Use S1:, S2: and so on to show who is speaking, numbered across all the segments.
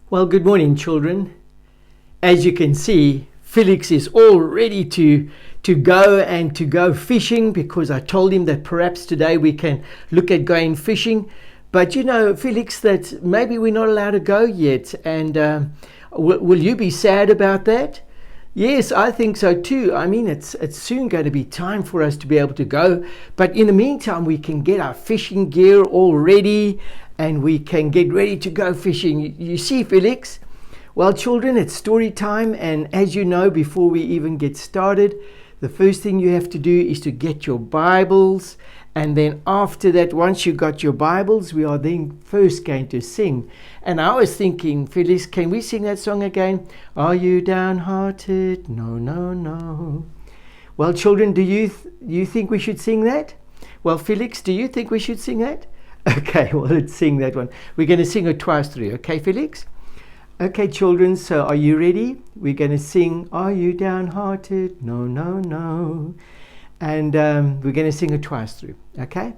S1: Well, good morning, children. As you can see, Felix is all ready to go fishing, because I told him that perhaps today we can look at going fishing. But you know, Felix, that maybe we're not allowed to go yet. And will you be sad about that? Yes, I think so too. I mean, it's soon going to be time for us to be able to go. But in the meantime, we can get our fishing gear all ready and we can get ready to go fishing. You see, Felix? Well, children, it's story time. And as you know, before we even get started, the first thing you have to do is to get your Bibles. And then after that, once you got your Bibles, we are then first going to sing. And I was thinking, Felix, can we sing that song again? Are you downhearted? No, no, no. Well, children, do you think we should sing that? Well, Felix, do you think we should sing that? Okay, well, let's sing that one. We're going to sing it twice through. Okay, Felix? Okay, children, so are you ready? We're going to sing, Are you downhearted? No, no, no. And we're going to sing it twice through. Okay?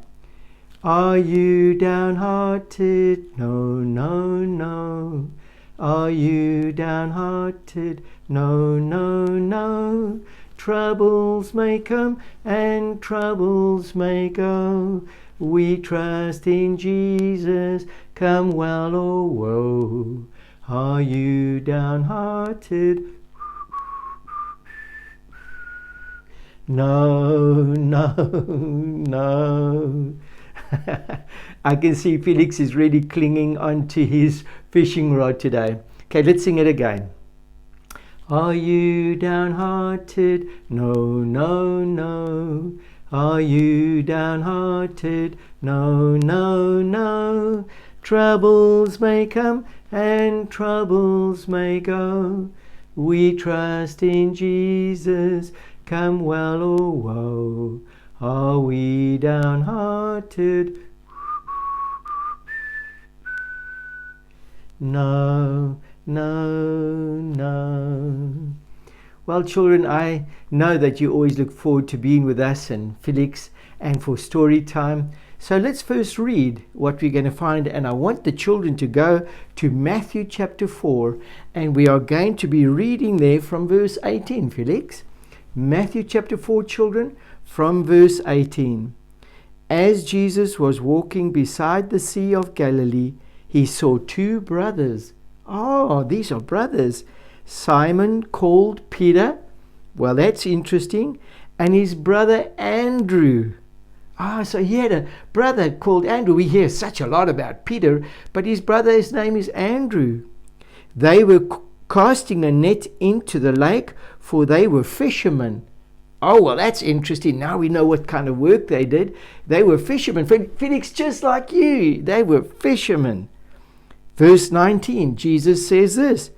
S1: Are you downhearted? No, no, no. Are you downhearted? No, no, no. Troubles may come and troubles may go. We trust in Jesus, come well or woe. Are you downhearted? No, no, no. I can see Felix is really clinging onto his fishing rod today. Okay, let's sing it again. Are you downhearted? No, no, no. Are you downhearted? No, no, no. Troubles may come and troubles may go. We trust in Jesus, come well or woe. Are we downhearted? No, no, no. Well, children, I know that you always look forward to being with us and Felix and for story time. So let's first read what we're going to find. And I want the children to go to Matthew chapter 4. And we are going to be reading there from verse 18, Felix. Matthew chapter 4, children, from verse 18. As Jesus was walking beside the Sea of Galilee, he saw two brothers. Oh, these are brothers. Simon, called Peter, well, that's interesting, and his brother Andrew. So he had a brother called Andrew. We hear such a lot about Peter, but his name is Andrew. They were casting a net into the lake, for they were fishermen. Oh, well, that's interesting. Now we know what kind of work they did. They were fishermen. Felix, just like you, they were fishermen. Verse 19, Jesus says this,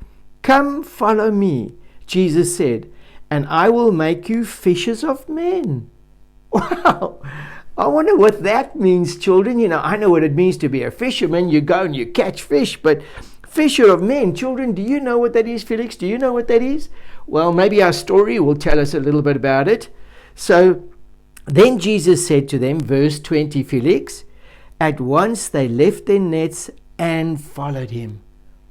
S1: Come, follow me, Jesus said, and I will make you fishers of men. Wow! I wonder what that means, children. You know, I know what it means to be a fisherman. You go and you catch fish, but fisher of men, children, do you know what that is, Felix? Do you know what that is? Well, maybe our story will tell us a little bit about it. So then Jesus said to them, verse 20, Felix, at once they left their nets and followed him.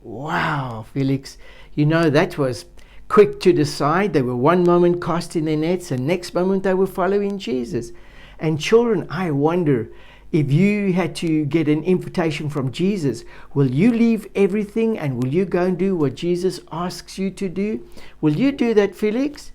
S1: Wow, Felix, you know, that was quick to decide. They were one moment casting their nets, and next moment they were following Jesus. And children, I wonder, if you had to get an invitation from Jesus, will you leave everything and will you go and do what Jesus asks you to do? Will you do that, Felix?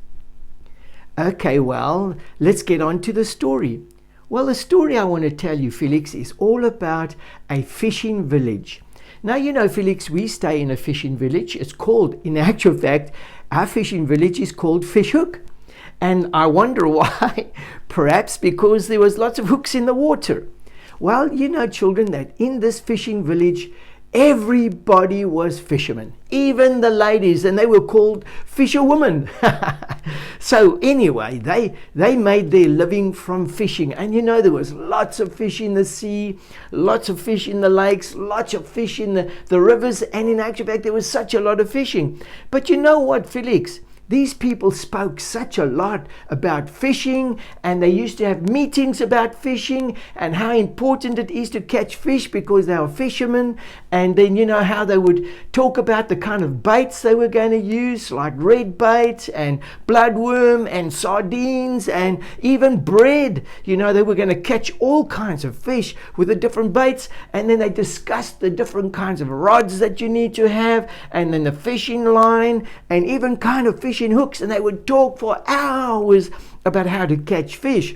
S1: Okay, well, let's get on to the story. Well, the story I want to tell you, Felix, is all about a fishing village. Now, you know, Felix, we stay in a fishing village. It's called, in actual fact, our fishing village is called Fish Hook. And I wonder why. Perhaps because there was lots of hooks in the water. Well, you know, children, that in this fishing village, everybody was fishermen, even the ladies, and they were called fisherwomen. So anyway, they made their living from fishing. And you know, there was lots of fish in the sea, lots of fish in the lakes, lots of fish in the rivers, and in actual fact, there was such a lot of fishing. But you know what, Felix? these people spoke such a lot about fishing, and they used to have meetings about fishing and how important it is to catch fish because they were fishermen. And then how they would talk about the kind of baits they were going to use, like red bait and bloodworm and sardines and even bread. They were going to catch all kinds of fish with the different baits, and then they discussed the different kinds of rods that you need to have, and then the fishing line, and even kind of fishing hooks, and they would talk for hours about how to catch fish.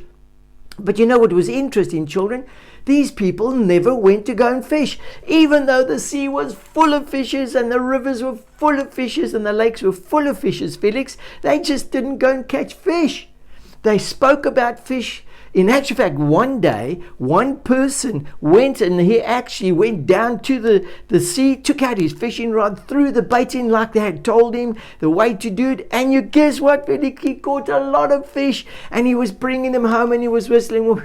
S1: But what was interesting, children? These people never went to go and fish, even though the sea was full of fishes and the rivers were full of fishes and the lakes were full of fishes, Felix. They just didn't go and catch fish. They spoke about fish. In actual fact, one day, one person went, and he actually went down to the sea, took out his fishing rod, threw the bait in like they had told him the way to do it. And you guess what, Felix? He caught a lot of fish, and he was bringing them home, and he was whistling.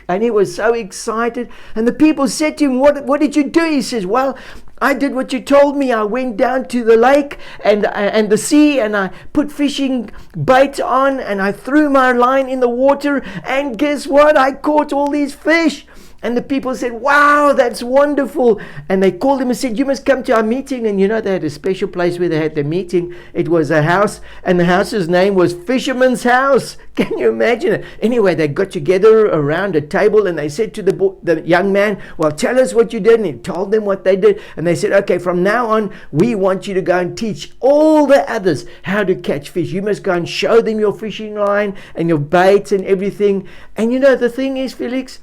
S1: And he was so excited. And the people said to him, what did you do? He says, well, I did what you told me. I went down to the lake and the sea, and I put fishing bait on, and I threw my line in the water, and guess what? I caught all these fish. And the people said, wow, that's wonderful. And they called him and said, you must come to our meeting. And they had a special place where they had the meeting. It was a house, and the house's name was Fisherman's House. Can you imagine it? Anyway, they got together around a table, and they said to the young man, well, tell us what you did. And he told them what they did. And they said, okay, from now on, we want you to go and teach all the others how to catch fish. You must go and show them your fishing line and your baits and everything. And the thing is, Felix,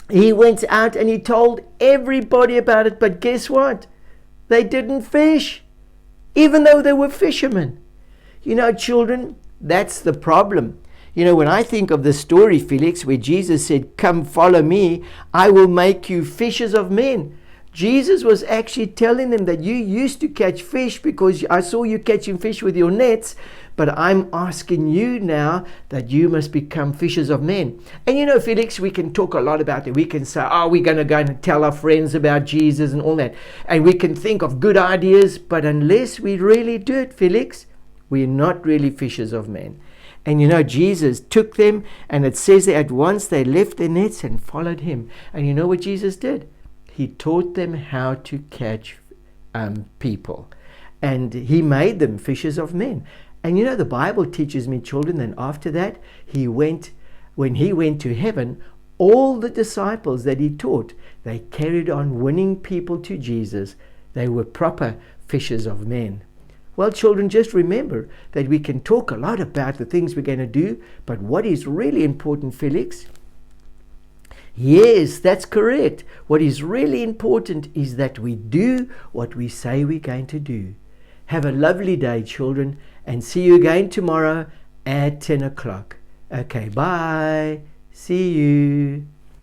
S1: he went out and he told everybody about it, but guess what? They didn't fish, even though they were fishermen. Children, that's the problem. When I think of the story, Felix, where Jesus said, come follow me, I will make you fishers of men. Jesus was actually telling them that you used to catch fish because I saw you catching fish with your nets, but I'm asking you now that you must become fishers of men. And Felix, we can talk a lot about it. We can say, we're going to go and tell our friends about Jesus and all that. And we can think of good ideas, but unless we really do it, Felix, we're not really fishers of men. And Jesus took them, and it says that at once they left their nets and followed him. And you know what Jesus did? He taught them how to catch people. And he made them fishers of men. And the Bible teaches me, children, that after that, when he went to heaven, all the disciples that he taught, they carried on winning people to Jesus. They were proper fishers of men. Well, children, just remember that we can talk a lot about the things we're going to do, but what is really important, Felix? Yes, that's correct. What is really important is that we do what we say we're going to do. Have a lovely day, children, and see you again tomorrow at 10 o'clock. Okay, bye. See you.